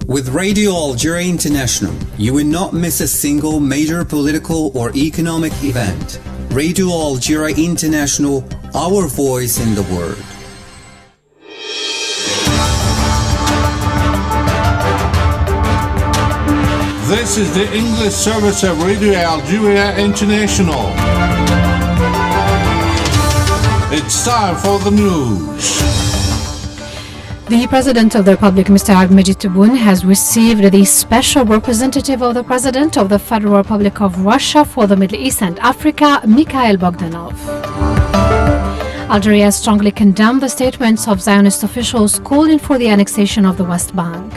With Radio Algeria International, you will not miss a single major political or economic event. Radio Algeria International, our voice in the world. This is the English service of Radio Algeria International. It's time for the news. The President of the Republic, Mr. Abdelmajid Tebboune, has received the Special Representative of the President of the Federal Republic of Russia for the Middle East and Africa, Mikhail Bogdanov. Algeria has strongly condemned the statements of Zionist officials calling for the annexation of the West Bank.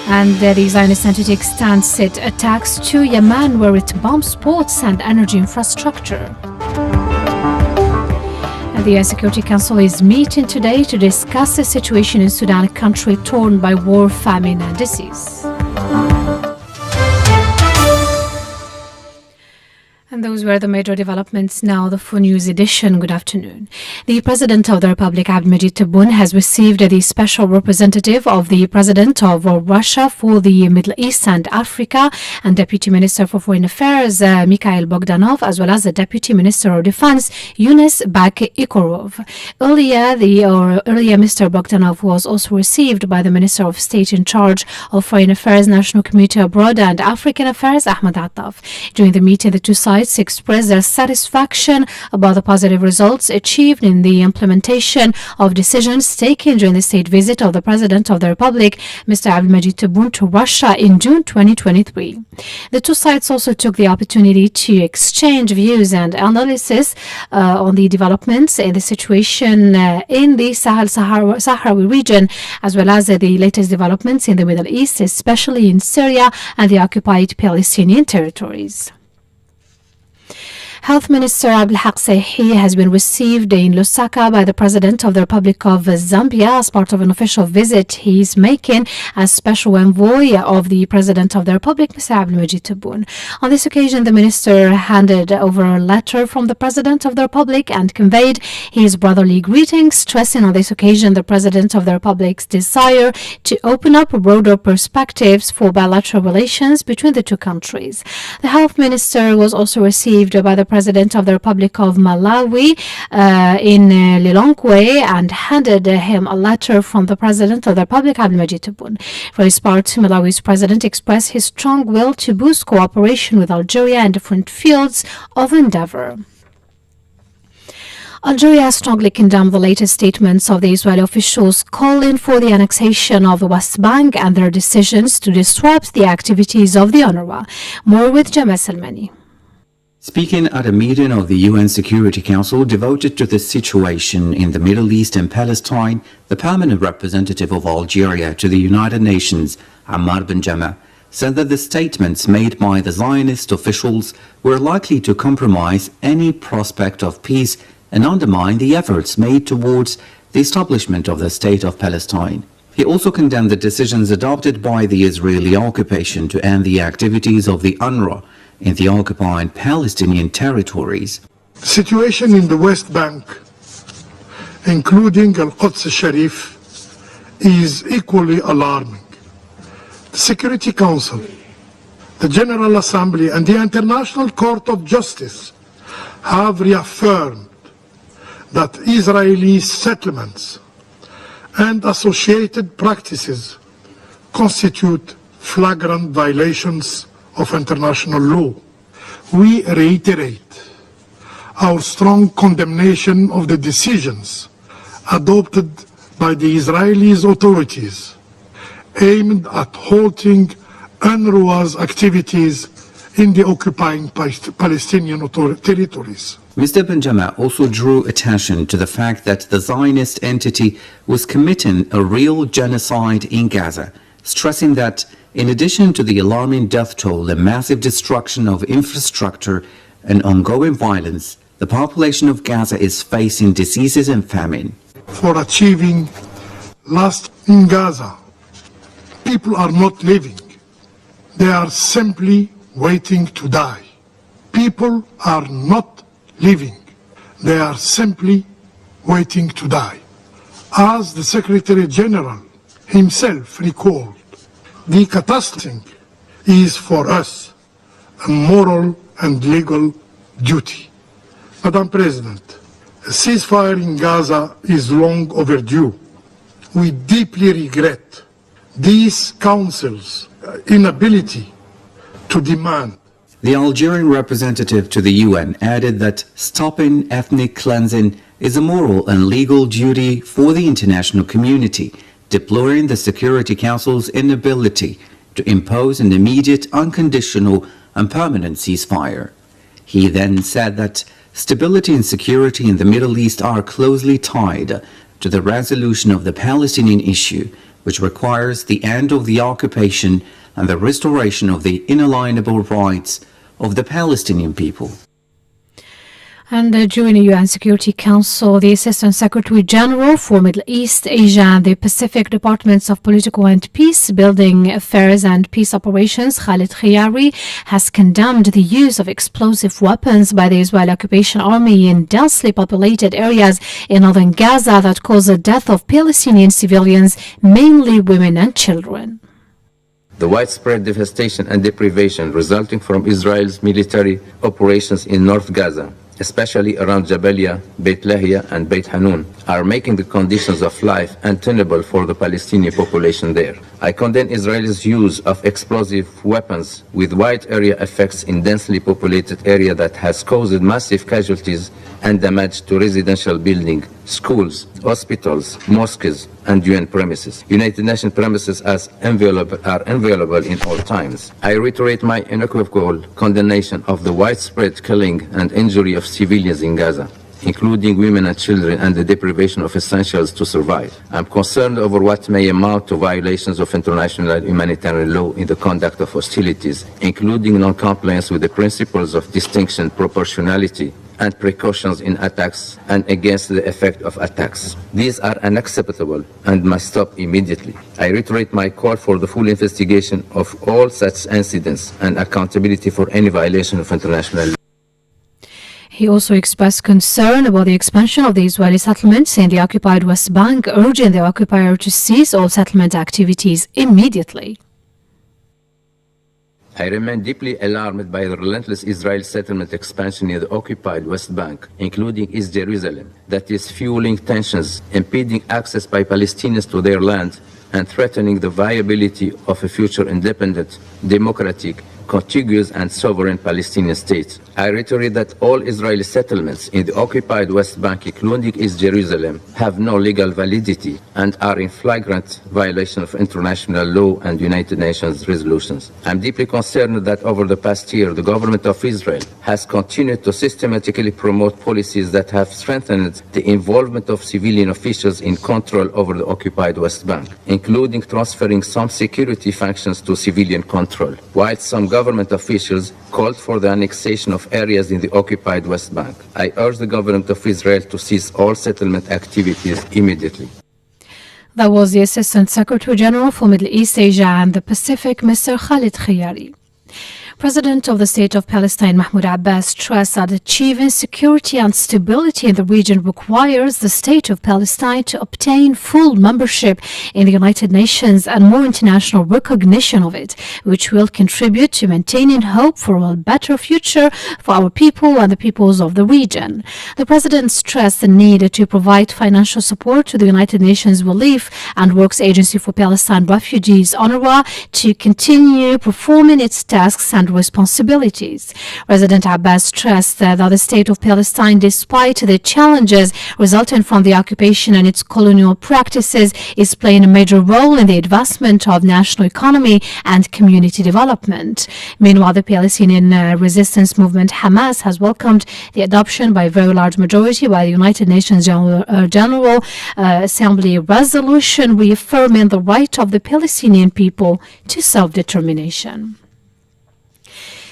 And the Zionist entity extends its attacks to Yemen, where it bombs ports and energy infrastructure. The UN Security Council is meeting today to discuss the situation in Sudan, a country torn by war, famine and disease. And those were the major developments. Now the full news edition. Good afternoon. The President of the Republic, Abdelmajid Tebboune, has received the Special Representative of the President of Russia for the Middle East and Africa and Deputy Minister for Foreign Affairs, Mikhail Bogdanov, as well as the Deputy Minister of Defense, Yunus Bak-Ikorov. Earlier, Mr. Bogdanov was also received by the Minister of State in charge of Foreign Affairs, National Community Abroad and African Affairs, Ahmed Attaf. During the meeting, the two sides expressed their satisfaction about the positive results achieved in the implementation of decisions taken during the state visit of the President of the Republic, Mr. Abdelmajid Tebboune, to Russia in June 2023. The two sides also took the opportunity to exchange views and analysis on the developments in the situation in the Sahrawi region, as well as the latest developments in the Middle East, especially in Syria and the occupied Palestinian territories. Health Minister Abdelhak Saihi has been received in Lusaka by the President of the Republic of Zambia as part of an official visit he is making as special envoy of the President of the Republic, Mr. Abdelmajid Tebboune. On this occasion, the minister handed over a letter from the President of the Republic and conveyed his brotherly greetings, stressing on this occasion the President of the Republic's desire to open up broader perspectives for bilateral relations between the two countries. The Health Minister was also received by the President of the Republic of Malawi in Lilongwe and handed him a letter from the President of the Republic, Abdelmajid Tebboune. For his part, Malawi's President expressed his strong will to boost cooperation with Algeria in different fields of endeavor. Algeria has strongly condemned the latest statements of the Israeli officials calling for the annexation of the West Bank and their decisions to disrupt the activities of the UNRWA. More with Jamal Salmani. Speaking at a meeting of the UN Security Council devoted to the situation in the Middle East and Palestine, the permanent representative of Algeria to the United Nations, Ammar Benjama, said that the statements made by the Zionist officials were likely to compromise any prospect of peace and undermine the efforts made towards the establishment of the State of Palestine. He also condemned the decisions adopted by the Israeli occupation to end the activities of the UNRWA in the occupied Palestinian territories. The situation in the West Bank, including Al-Quds al-Sharif, is equally alarming. The Security Council, the General Assembly and the International Court of Justice have reaffirmed that Israeli settlements and associated practices constitute flagrant violations of international law. We reiterate our strong condemnation of the decisions adopted by the Israeli authorities aimed at halting UNRWA's activities in the occupying Palestinian territories. Mr. Benjama also drew attention to the fact that the Zionist entity was committing a real genocide in Gaza, stressing that in addition to the alarming death toll and massive destruction of infrastructure and ongoing violence, the population of Gaza is facing diseases and famine. For achieving last in Gaza, people are not living. They are simply waiting to die. People are not living. They are simply waiting to die. As the Secretary General himself recalled, the catastrophe is for us a moral and legal duty. Madam President, a ceasefire in Gaza is long overdue. We deeply regret this Council's inability to demand. The Algerian representative to the UN added that stopping ethnic cleansing is a moral and legal duty for the international community, deploring the Security Council's inability to impose an immediate, unconditional and permanent ceasefire. He then said that stability and security in the Middle East are closely tied to the resolution of the Palestinian issue, which requires the end of the occupation and the restoration of the inalienable rights of the Palestinian people. And during the UN Security Council, the Assistant Secretary General for Middle East, Asia and the Pacific Departments of Political and Peace Building Affairs and Peace Operations, Khalid Khiyari, has condemned the use of explosive weapons by the Israeli occupation army in densely populated areas in northern Gaza that caused the death of Palestinian civilians, mainly women and children. The widespread devastation and deprivation resulting from Israel's military operations in North Gaza, especially around Jabalia, Beit Lahia and Beit Hanun, are making the conditions of life untenable for the Palestinian population there. I condemn Israel's use of explosive weapons with wide area effects in densely populated area that has caused massive casualties and damage to residential buildings, schools, hospitals, mosques, and UN premises. United Nations premises are inviolable in all times. I reiterate my unequivocal condemnation of the widespread killing and injury of civilians in Gaza, including women and children, and the deprivation of essentials to survive. I'm concerned over what may amount to violations of international humanitarian law in the conduct of hostilities, including non-compliance with the principles of distinction, proportionality, and precautions in attacks and against the effect of attacks. These are unacceptable and must stop immediately. I reiterate my call for the full investigation of all such incidents and accountability for any violation of international law. He also expressed concern about the expansion of the Israeli settlements in the occupied West Bank, urging the occupier to cease all settlement activities immediately. I remain deeply alarmed by the relentless Israeli settlement expansion in the occupied West Bank, including East Jerusalem, that is fueling tensions, impeding access by Palestinians to their land, and threatening the viability of a future independent, democratic, contiguous and sovereign Palestinian state. I reiterate that all Israeli settlements in the occupied West Bank, including East Jerusalem, have no legal validity and are in flagrant violation of international law and United Nations resolutions. I'm deeply concerned that over the past year, the government of Israel has continued to systematically promote policies that have strengthened the involvement of civilian officials in control over the occupied West Bank, including transferring some security functions to civilian control, while some government officials called for the annexation of areas in the occupied West Bank. I urge the government of Israel to cease all settlement activities immediately. That was the Assistant Secretary General for Middle East, Asia and the Pacific, Mr. Khalid Khiyari. President of the State of Palestine, Mahmoud Abbas, stressed that achieving security and stability in the region requires the State of Palestine to obtain full membership in the United Nations and more international recognition of it, which will contribute to maintaining hope for a better future for our people and the peoples of the region. The President stressed the need to provide financial support to the United Nations Relief and Works Agency for Palestine Refugees, UNRWA, to continue performing its tasks and responsibilities. President Abbas stressed that the State of Palestine, despite the challenges resulting from the occupation and its colonial practices, is playing a major role in the advancement of national economy and community development. Meanwhile, the Palestinian resistance movement Hamas has welcomed the adoption by a very large majority by the United Nations General Assembly resolution reaffirming the right of the Palestinian people to self-determination.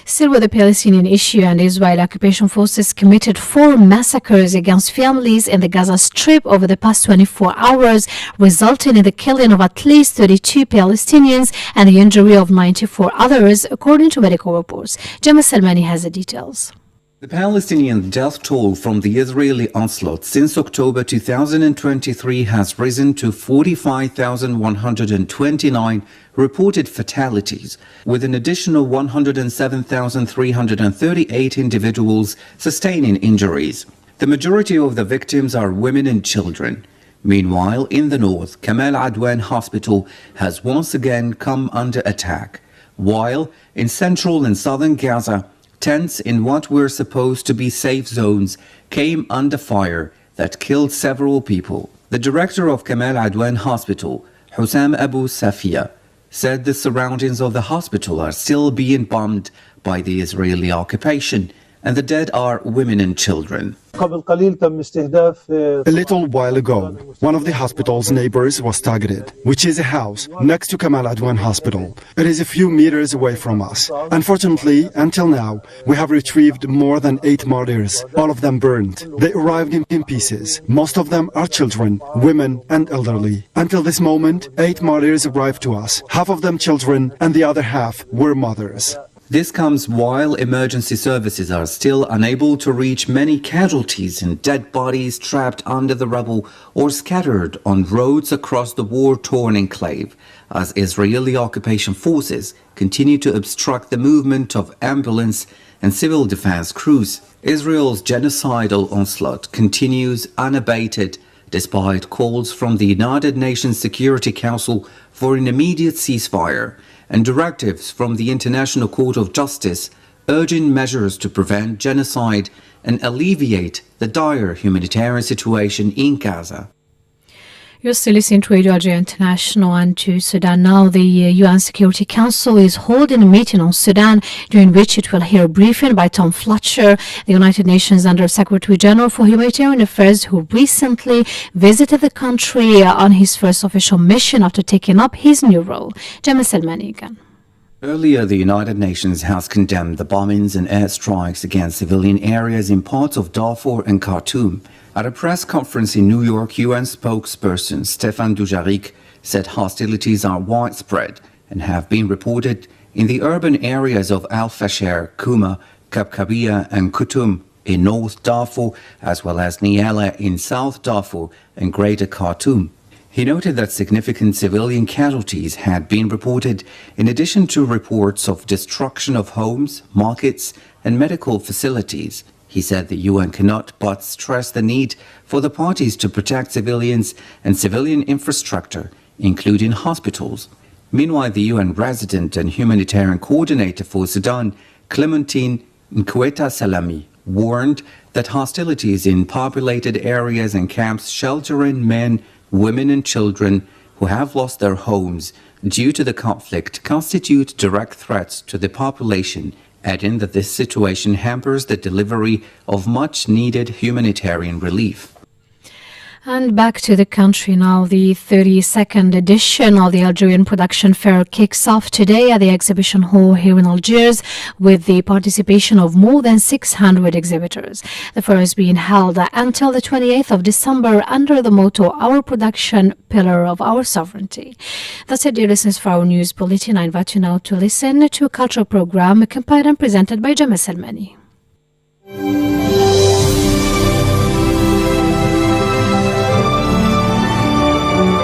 Still with the Palestinian issue, and Israeli occupation forces committed 4 massacres against families in the Gaza Strip over the past 24 hours, resulting in the killing of at least 32 Palestinians and the injury of 94 others, according to medical reports. Gemma Salmani has the details. The Palestinian death toll from the Israeli onslaught since October 2023 has risen to 45,129 reported fatalities, with an additional 107,338 individuals sustaining injuries. The majority of the victims are women and children. Meanwhile, in the north, Kamal Adwan Hospital has once again come under attack, while in central and southern Gaza, tents in what were supposed to be safe zones came under fire that killed several people. The director of Kamal Adwan Hospital, Hussam Abu Safia, said the surroundings of the hospital are still being bombed by the Israeli occupation, and the dead are women and children. A little while ago, one of the hospital's neighbors was targeted, which is a house next to Kamal Adwan Hospital. It is a few meters away from us. Unfortunately, until now, we have retrieved more than 8 martyrs, all of them burned. They arrived in pieces. Most of them are children, women and elderly. Until this moment, 8 martyrs arrived to us, half of them children and the other half were mothers. This comes while emergency services are still unable to reach many casualties and dead bodies trapped under the rubble or scattered on roads across the war-torn enclave, as Israeli occupation forces continue to obstruct the movement of ambulance and civil defense crews. Israel's genocidal onslaught continues unabated despite calls from the United Nations Security Council for an immediate ceasefire and directives from the International Court of Justice urging measures to prevent genocide and alleviate the dire humanitarian situation in Gaza. You're still listening to Radio Algeria International and to Sudan now. The UN Security Council is holding a meeting on Sudan, during which it will hear a briefing by Tom Fletcher, the United Nations Under Secretary General for Humanitarian Affairs, who recently visited the country on his first official mission after taking up his new role. Gemma Selmani again. Earlier, the United Nations has condemned the bombings and airstrikes against civilian areas in parts of Darfur and Khartoum. At a press conference in New York, UN spokesperson Stéphane Dujarric said hostilities are widespread and have been reported in the urban areas of Al-Fasher, Kuma, Kabkabiya and Kutum in North Darfur, as well as Niala in South Darfur and Greater Khartoum. He noted that significant civilian casualties had been reported, in addition to reports of destruction of homes, markets and medical facilities. He said the UN cannot but stress the need for the parties to protect civilians and civilian infrastructure, including hospitals. Meanwhile, the UN resident and humanitarian coordinator for Sudan, Clementine Nkweta Salami, warned that hostilities in populated areas and camps sheltering men, women and children who have lost their homes due to the conflict constitute direct threats to the population, adding that this situation hampers the delivery of much-needed humanitarian relief. And back to the country now. The 32nd edition of the Algerian Production Fair kicks off today at the exhibition hall here in Algiers with the participation of more than 600 exhibitors. The fair is being held until the 28th of December under the motto, Our Production, Pillar of Our Sovereignty. That's it, dear listeners, for our news bulletin. I invite you now to listen to a cultural program compiled and presented by Gemma Selmani.